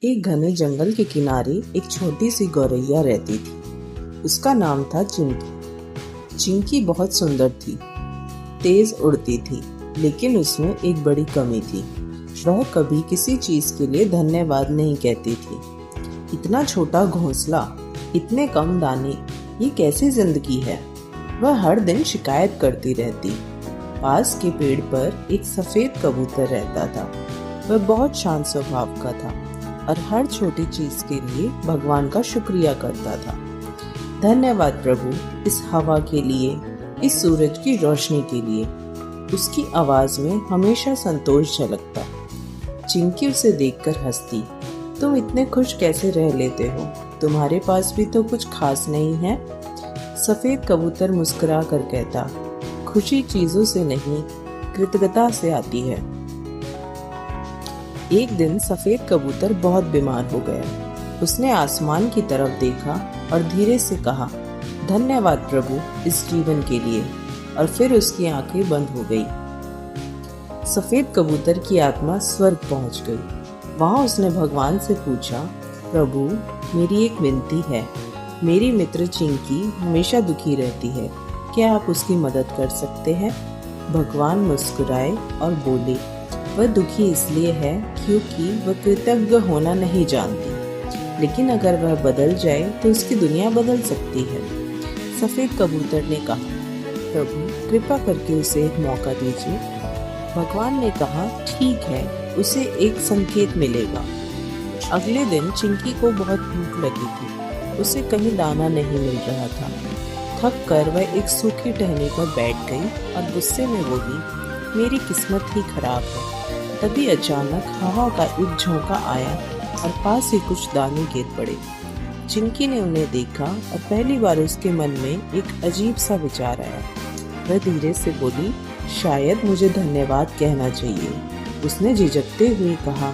एक घने जंगल के किनारे एक छोटी सी गौरैया रहती थी। उसका नाम था चिंकी। चिंकी बहुत सुंदर थी, तेज उड़ती थी, लेकिन उसमें एक बड़ी कमी थी। वह कभी किसी चीज के लिए धन्यवाद नहीं कहती थी। इतना छोटा घोंसला, इतने कम दाने, ये कैसी जिंदगी है। वह हर दिन शिकायत करती रहती। पास के पेड़ पर एक सफेद कबूतर रहता था। वह बहुत शांत स्वभाव का था और हर छोटी चीज के लिए भगवान का शुक्रिया करता था। धन्यवाद प्रभु, इस हवा के लिए, इस सूरज की रोशनी के लिए। उसकी आवाज में हमेशा संतोष झलकता। चिंकी उसे देखकर हंसती। तुम इतने खुश कैसे रह लेते हो? तुम्हारे पास भी तो कुछ खास नहीं है। सफेद कबूतर मुस्कुरा कर कहता, खुशी चीजों से नहीं, कृतज्ञता से आती है। एक दिन सफेद कबूतर बहुत बीमार हो गया। उसने आसमान की तरफ देखा और धीरे से कहा, धन्यवाद प्रभु इस जीवन के लिए, और फिर उसकी आंखें बंद हो गई। सफेद कबूतर की आत्मा स्वर्ग पहुंच गई। वहां उसने भगवान से पूछा, प्रभु मेरी एक विनती है। मेरी मित्र चिंकी हमेशा दुखी रहती है, क्या आप उसकी मदद कर सकते हैं? भगवान मुस्कुराए और बोले, वह दुखी इसलिए है क्योंकि वह कृतज्ञ होना नहीं जानती, लेकिन अगर वह बदल जाए तो उसकी दुनिया बदल सकती है। सफेद कबूतर ने कहा, प्रभु कृपा करके उसे एक मौका दीजिए। भगवान ने कहा, ठीक है, उसे एक संकेत मिलेगा। अगले दिन चिंकी को बहुत भूख लगी थी। उसे कहीं दाना नहीं मिल रहा था। थक कर वह एक सूखी टहनी पर बैठ गई और गुस्से में बोली, मेरी किस्मत ही खराब है। तभी अचानक हवा का एक झोंका आया और पास ही कुछ दाने गिर पड़े। चिंकी ने उन्हें देखा और पहली बार उसके मन में एक अजीब सा विचार आया। वह धीरे से बोली, शायद मुझे धन्यवाद कहना चाहिए। उसने झिझकते हुए कहा,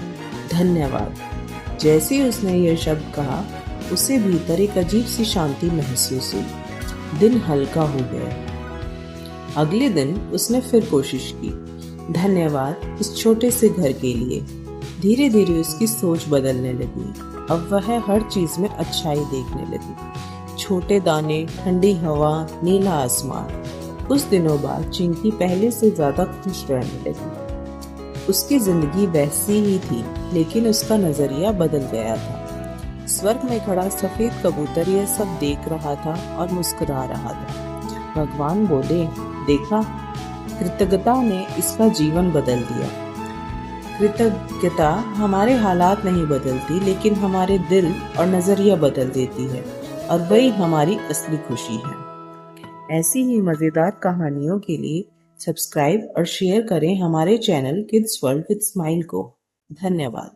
धन्यवाद। जैसे ही उसने यह शब्द कहा, उसे भीतर एक अजीब सी शांति महसूस हुई। दिन हल्का हो गया। अगले दिन उसने फिर कोशिश की, धन्यवाद इस छोटे से घर के लिए। धीरे धीरे उसकी सोच बदलने लगी। अब वह हर चीज में अच्छाई देखने लगी। छोटे दाने, ठंडी हवा, नीला आसमान। कुछ दिनों बाद चिंकी पहले से ज्यादा खुश रहने लगी। उसकी जिंदगी वैसी ही थी, लेकिन उसका नजरिया बदल गया था। स्वर्ग में खड़ा सफेद कबूतर यह सब देख रहा था और मुस्कुरा रहा था। भगवान बोले, देखा, कृतज्ञता ने इसका जीवन बदल दिया। कृतज्ञता हमारे हालात नहीं बदलती, लेकिन हमारे दिल और नजरिया बदल देती है, और वही हमारी असली खुशी है। ऐसी ही मजेदार कहानियों के लिए सब्सक्राइब और शेयर करें हमारे channel kids world with smile को। धन्यवाद।